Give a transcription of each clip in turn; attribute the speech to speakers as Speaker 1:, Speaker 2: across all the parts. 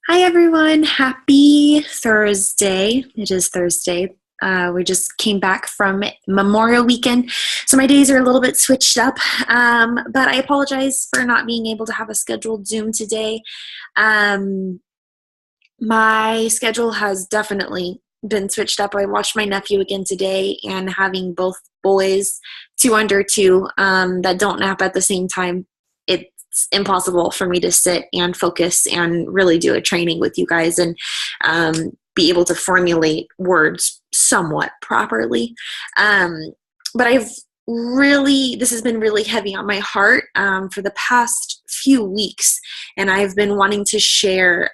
Speaker 1: Hi, everyone. Happy Thursday. It is Thursday. We just came back from Memorial Weekend, so my days are a little bit switched up. But I apologize for not being able to have a scheduled Zoom today. Um, my schedule has definitely been switched up. I watched my nephew again today, and having both boys, two under two, that don't nap at the same time, it's impossible for me to sit and focus and really do a training with you guys and be able to formulate words somewhat properly. But this has been really heavy on my heart for the past few weeks, and I've been wanting to share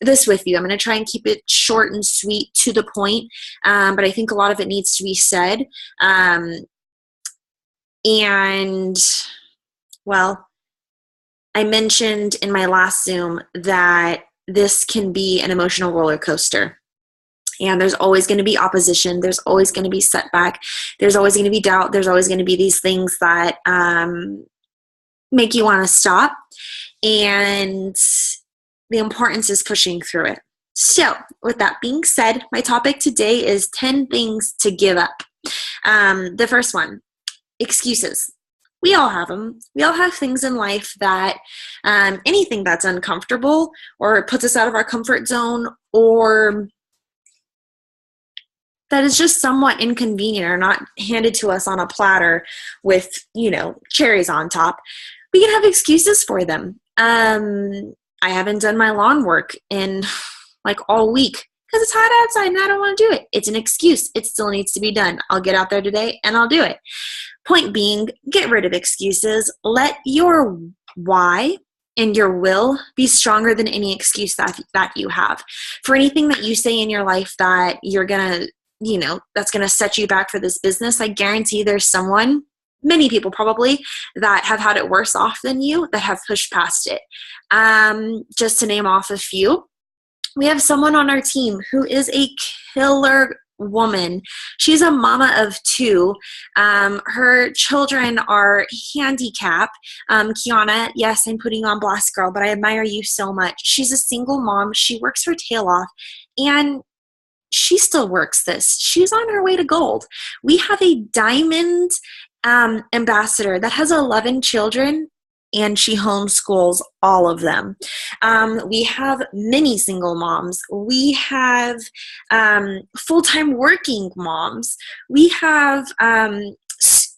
Speaker 1: this with you. I'm going to try and keep it short and sweet, to the point, but I think a lot of it needs to be said. And, well, I mentioned in my last Zoom that this can be an emotional roller coaster. And there's always going to be opposition. There's always going to be setback. There's always going to be doubt. There's always going to be these things that make you want to stop. And the importance is pushing through it. So with that being said, my topic today is 10 things to give up. The first one, excuses. We all have them. We all have things in life that anything that's uncomfortable or puts us out of our comfort zone, or that is just somewhat inconvenient or not handed to us on a platter with, cherries on top. We can have excuses for them. I haven't done my lawn work in all week because it's hot outside and I don't want to do it. It's an excuse. It still needs to be done. I'll get out there today and I'll do it. Point being, get rid of excuses. Let your why and your will be stronger than any excuse that you have. For anything that you say in your life that you're going to, that's going to set you back for this business, I guarantee there's someone, many people probably, that have had it worse off than you, that have pushed past it. Just to name off a few, we have someone on our team who is a killer woman. She's a mama of two. Her children are handicapped. Kiana, yes, I'm putting you on blast, girl, but I admire you so much. She's a single mom. She works her tail off, and she still works this. She's on her way to gold. We have a diamond ambassador that has 11 children, and she homeschools all of them. We have many single moms. We have full-time working moms. We have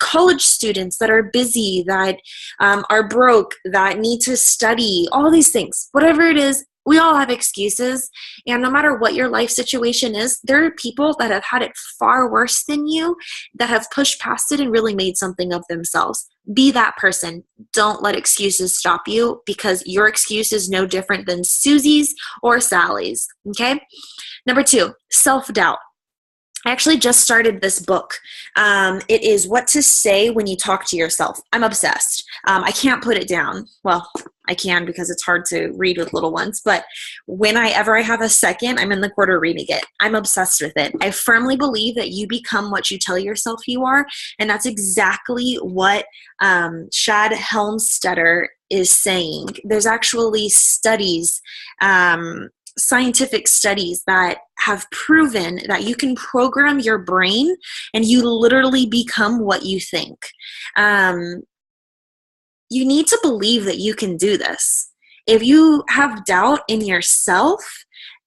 Speaker 1: college students that are busy, that are broke, that need to study, all these things. Whatever it is, we all have excuses, and no matter what your life situation is, there are people that have had it far worse than you that have pushed past it and really made something of themselves. Be that person. Don't let excuses stop you, because your excuse is no different than Susie's or Sally's, okay? Number 2, self-doubt. I actually just started this book. It is What to Say When You Talk to Yourself. I'm obsessed. I can't put it down. Well, I can, because it's hard to read with little ones, but whenever I have a second, I'm in the corner reading it. I'm obsessed with it. I firmly believe that you become what you tell yourself you are, and that's exactly what Shad Helmstetter is saying. There's actually studies, scientific studies, that have proven that you can program your brain and you literally become what you think. You need to believe that you can do this. If you have doubt in yourself,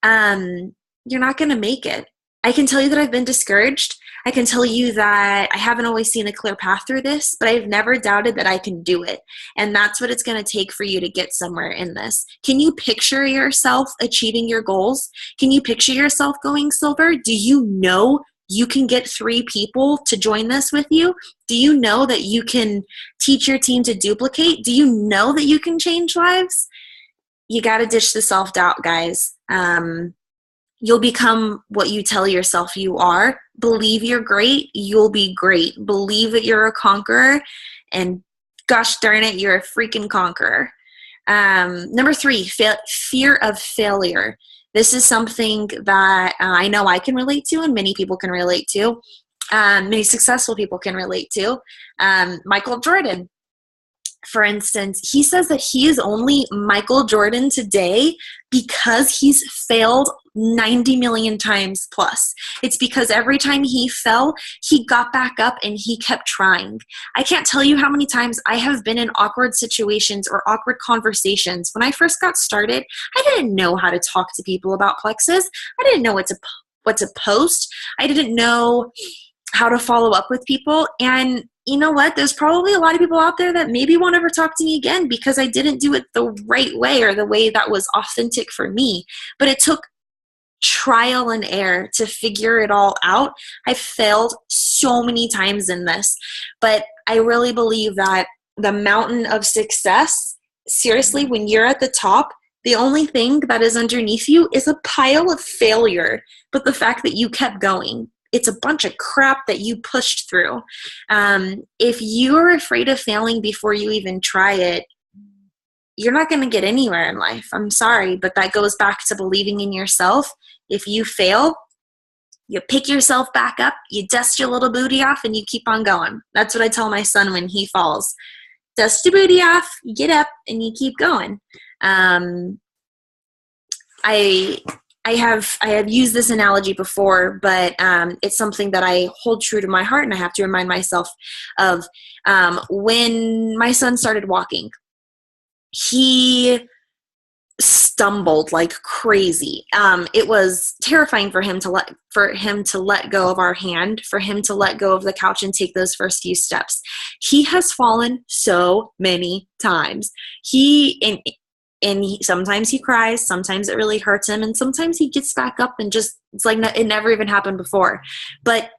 Speaker 1: you're not going to make it. I can tell you that I've been discouraged. I can tell you that I haven't always seen a clear path through this, but I've never doubted that I can do it. And that's what it's going to take for you to get somewhere in this. Can you picture yourself achieving your goals? Can you picture yourself going silver? Do you know you can get 3 people to join this with you? Do you know that you can teach your team to duplicate? Do you know that you can change lives? You got to ditch the self-doubt, guys. You'll become what you tell yourself you are. Believe you're great, you'll be great. Believe that you're a conqueror, and gosh darn it, you're a freaking conqueror. Number 3, fear of failure. This is something that I know I can relate to, and many people can relate to. Many successful people can relate to. Michael Jordan. for instance, he says that he is only Michael Jordan today because he's failed 90 million times plus. It's because every time he fell, he got back up and he kept trying. I can't tell you how many times I have been in awkward situations or awkward conversations. When I first got started, I didn't know how to talk to people about Plexus. I didn't know what to post. I didn't know how to follow up with people. And you know what? There's probably a lot of people out there that maybe won't ever talk to me again because I didn't do it the right way or the way that was authentic for me. But it took trial and error to figure it all out. I failed so many times in this, but I really believe that the mountain of success, seriously, when you're at the top, the only thing that is underneath you is a pile of failure. But the fact that you kept going, it's a bunch of crap that you pushed through. If you're afraid of failing before you even try it, you're not going to get anywhere in life. I'm sorry, but that goes back to believing in yourself. If you fail, you pick yourself back up, you dust your little booty off, and you keep on going. That's what I tell my son when he falls. Dust your booty off, you get up, and you keep going. I have used this analogy before, but it's something that I hold true to my heart, and I have to remind myself of. When my son started walking, he stumbled like crazy. It was terrifying for him to let go of our hand, for him to let go of the couch and take those first few steps. He has fallen so many times. Sometimes he cries, sometimes it really hurts him, and sometimes he gets back up and just, it's like it never even happened before. But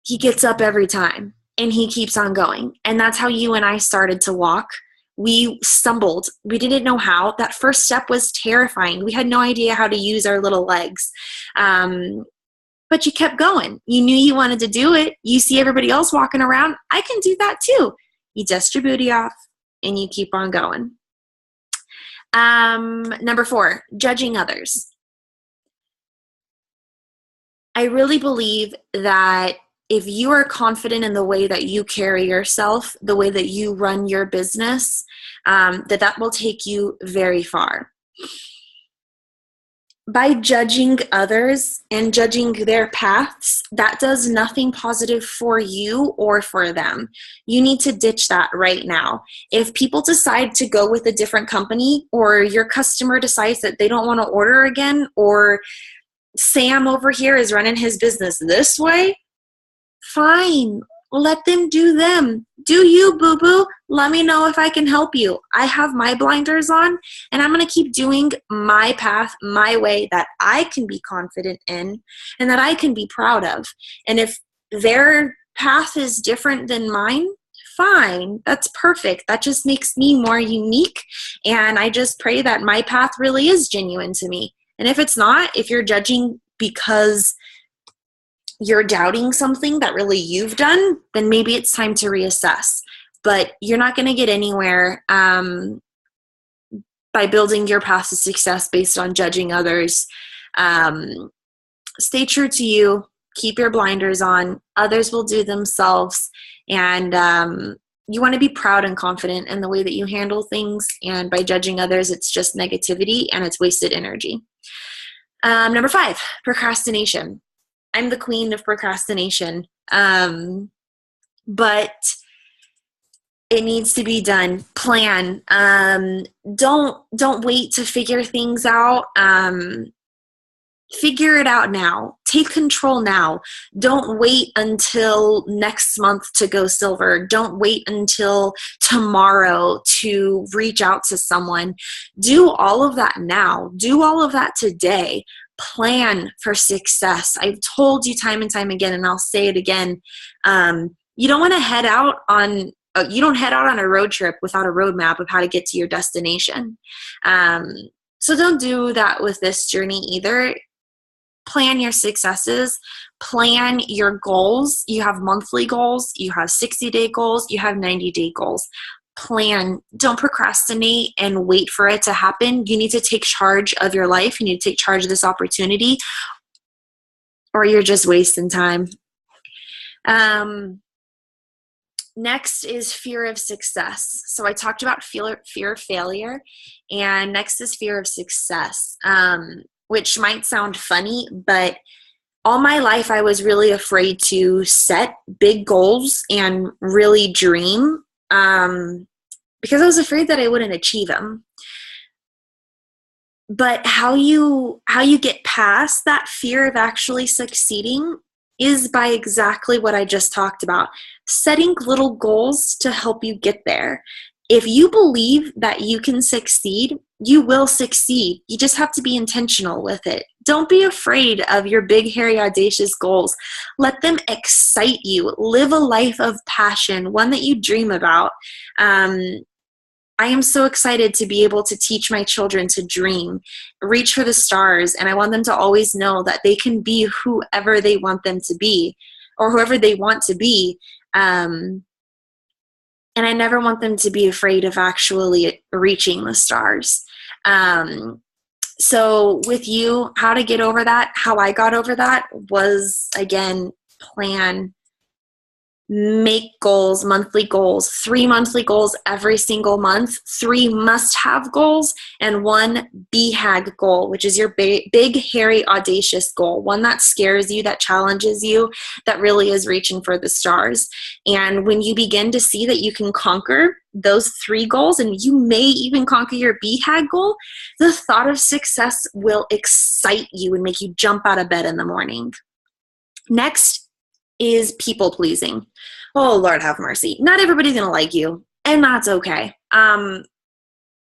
Speaker 1: he gets up every time, and he keeps on going. And that's how you and I started to walk. We stumbled. We didn't know how. That first step was terrifying. We had no idea how to use our little legs. But you kept going. You knew you wanted to do it. You see everybody else walking around. I can do that too. You dust your booty off, and you keep on going. Number 4, judging others. I really believe that if you are confident in the way that you carry yourself, the way that you run your business, that will take you very far. By judging others and judging their paths, that does nothing positive for you or for them. You need to ditch that right now. If people decide to go with a different company, or your customer decides that they don't want to order again, or Sam over here is running his business this way, fine. Let them do them. Do you, boo-boo. Let me know if I can help you. I have my blinders on, and I'm going to keep doing my path, my way, that I can be confident in and that I can be proud of. And if their path is different than mine, fine. That's perfect. That just makes me more unique. And I just pray that my path really is genuine to me. And if it's not, if you're judging because you're doubting something that really you've done, then maybe it's time to reassess. But you're not going to get anywhere by building your path to success based on judging others. Stay true to you. Keep your blinders on. Others will do themselves. And you want to be proud and confident in the way that you handle things. And by judging others, it's just negativity and it's wasted energy. Number 5, procrastination. I'm the queen of procrastination, but it needs to be done. Plan. Don't wait to figure things out. Figure it out now. Take control now. Don't wait until next month to go silver. Don't wait until tomorrow to reach out to someone. Do all of that now. Do all of that today. Plan for success. I've told you time and time again, and I'll say it again. You don't want to head out on you don't head out on a road trip without a roadmap of how to get to your destination. So don't do that with this journey either. Plan your successes. Plan your goals. You have monthly goals. You have 60-day goals. You have 90-day goals. Plan. Don't procrastinate and wait for it to happen. You need to take charge of your life. You need to take charge of this opportunity, or you're just wasting time. Next is fear of success. So I talked about fear of failure, and next is fear of success, which might sound funny, but all my life I was really afraid to set big goals and really dream, because I was afraid that I wouldn't achieve them. But how you get past that fear of actually succeeding is by exactly what I just talked about. Setting little goals to help you get there. If you believe that you can succeed, you will succeed. You just have to be intentional with it. Don't be afraid of your big, hairy, audacious goals. Let them excite you. Live a life of passion, one that you dream about. I am so excited to be able to teach my children to dream, reach for the stars, and I want them to always know that they can be whoever they want them to be, or whoever they want to be. And I never want them to be afraid of actually reaching the stars. So with you, how to get over that, how I got over that was, again, plan, make goals, monthly goals, 3 monthly goals every single month, 3 must-have goals, and 1 BHAG goal, which is your big, hairy, audacious goal, one that scares you, that challenges you, that really is reaching for the stars. And when you begin to see that you can conquer those 3 goals, and you may even conquer your BHAG goal, the thought of success will excite you and make you jump out of bed in the morning. Next is people pleasing. Oh, Lord have mercy. Not everybody's going to like you, and that's okay. I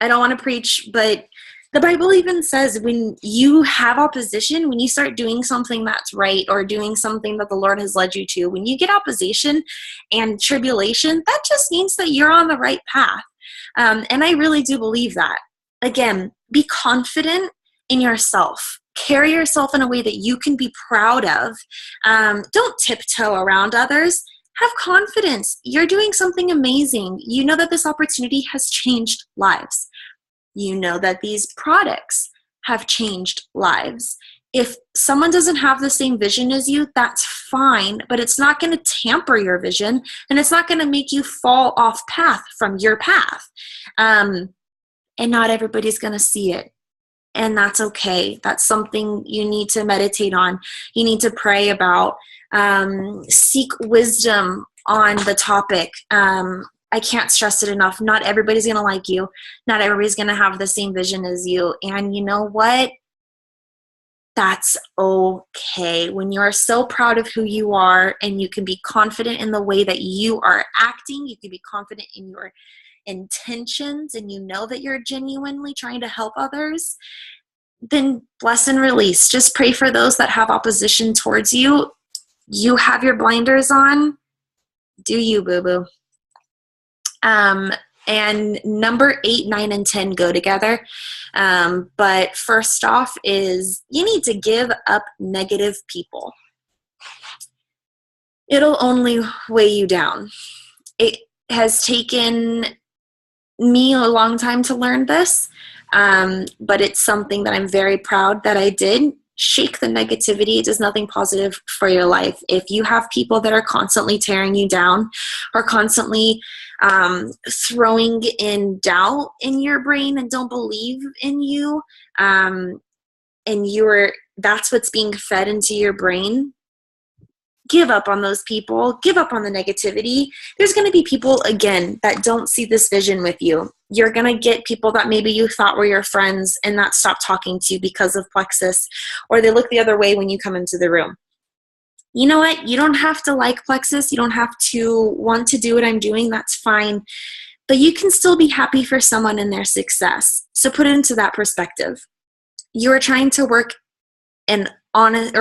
Speaker 1: don't want to preach, but the Bible even says when you have opposition, when you start doing something that's right or doing something that the Lord has led you to, when you get opposition and tribulation, that just means that you're on the right path. And I really do believe that. Again, be confident in yourself. Carry yourself in a way that you can be proud of. Don't tiptoe around others. Have confidence. You're doing something amazing. You know that this opportunity has changed lives. You know that these products have changed lives. If someone doesn't have the same vision as you, that's fine, but it's not going to tamper your vision, and it's not going to make you fall off path from your path. And not everybody's going to see it. And that's okay. That's something you need to meditate on. You need to pray about. Seek wisdom on the topic. I can't stress it enough. Not everybody's going to like you. Not everybody's going to have the same vision as you. And you know what? That's okay. When you are so proud of who you are and you can be confident in the way that you are acting, you can be confident in your intentions, and you know that you're genuinely trying to help others, then bless and release. Just pray for those that have opposition towards you. You have your blinders on. Do you, boo-boo? And number 8, 9, and 10 go together. But first off is you need to give up negative people. It'll only weigh you down. It has taken me a long time to learn this, but it's something that I'm very proud that I did. Shake the negativity. It does nothing positive for your life. If you have people that are constantly tearing you down or constantly throwing in doubt in your brain and don't believe in you, and that's what's being fed into your brain, give up on those people. Give up on the negativity. There's going to be people, again, that don't see this vision with you. You're going to get people that maybe you thought were your friends and that stop talking to you because of Plexus, or they look the other way when you come into the room. You know what? You don't have to like Plexus. You don't have to want to do what I'm doing. That's fine. But you can still be happy for someone in their success. So put it into that perspective. You are trying to work and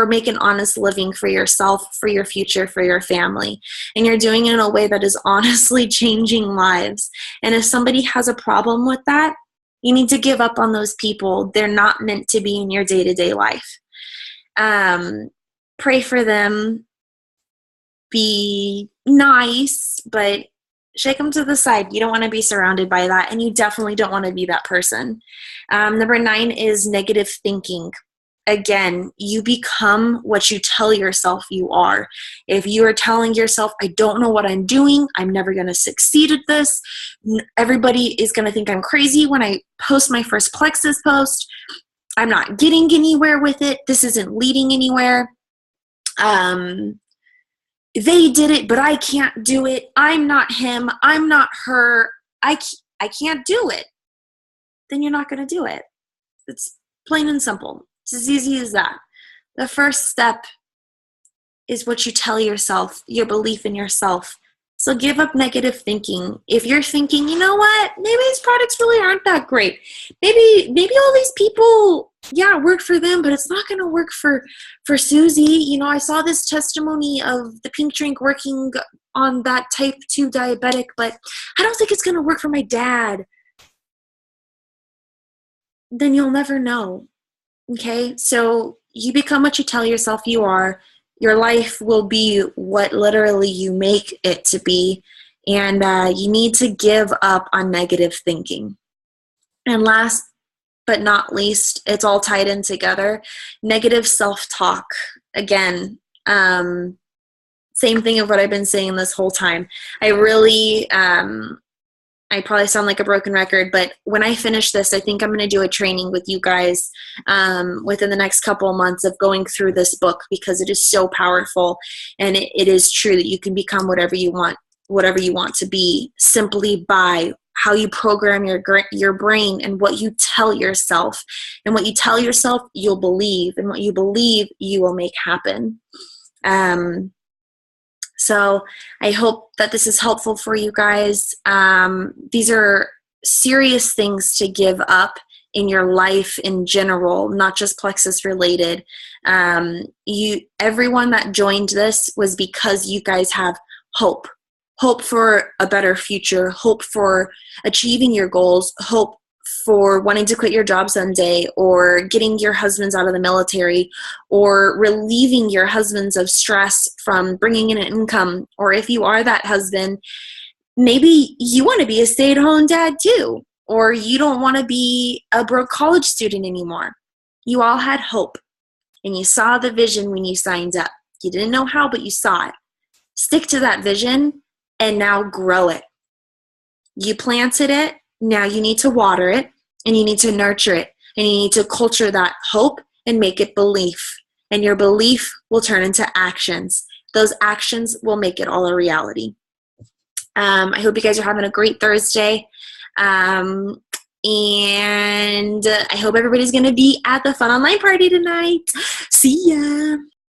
Speaker 1: make an honest living for yourself, for your future, for your family. And you're doing it in a way that is honestly changing lives. And if somebody has a problem with that, you need to give up on those people. They're not meant to be in your day-to-day life. Pray for them. Be nice, but shake them to the side. You don't want to be surrounded by that, and you definitely don't want to be that person. Number 9 is negative thinking. again, you become what you tell yourself you are. If you are telling yourself, I don't know what I'm doing, I'm never going to succeed at this, everybody is going to think I'm crazy when I post my first Plexus post, I'm not getting anywhere with it, this isn't leading anywhere, they did it, but I can't do it, I'm not him, I'm not her, I can't do it, then you're not going to do it. It's plain and simple. It's as easy as that. The first step is what you tell yourself, your belief in yourself. So give up negative thinking. If you're thinking, you know what, maybe these products really aren't that great. Maybe all these people, yeah, work for them, but it's not going to work for Susie. You know, I saw this testimony of the pink drink working on that type 2 diabetic, but I don't think it's going to work for my dad. Then you'll never know. Okay, so you become what you tell yourself you are. Your life will be what literally you make it to be. And you need to give up on negative thinking. And last but not least, it's all tied in together. Negative self-talk. Again, same thing of what I've been saying this whole time. I really... I probably sound like a broken record, but when I finish this, I think I'm going to do a training with you guys within the next couple of months of going through this book, because it is so powerful, and it is true that you can become whatever you want to be simply by how you program your brain and what you tell yourself. And what you tell yourself, you'll believe, and what you believe, you will make happen. So I hope that this is helpful for you guys. These are serious things to give up in your life in general, not just Plexus related. Everyone that joined this was because you guys have hope for a better future, hope for achieving your goals, hope for wanting to quit your job someday, or getting your husbands out of the military, or relieving your husbands of stress from bringing in an income. Or if you are that husband, maybe you want to be a stay-at-home dad too, or you don't want to be a broke college student anymore. You all had hope, and you saw the vision when you signed up. You didn't know how, but you saw it. Stick to that vision and now grow it. You planted it. Now you need to water it, and you need to nurture it, and you need to culture that hope and make it belief. And your belief will turn into actions. Those actions will make it all a reality. I hope you guys are having a great Thursday. And I hope everybody's going to be at the Fun Online Party tonight. See ya.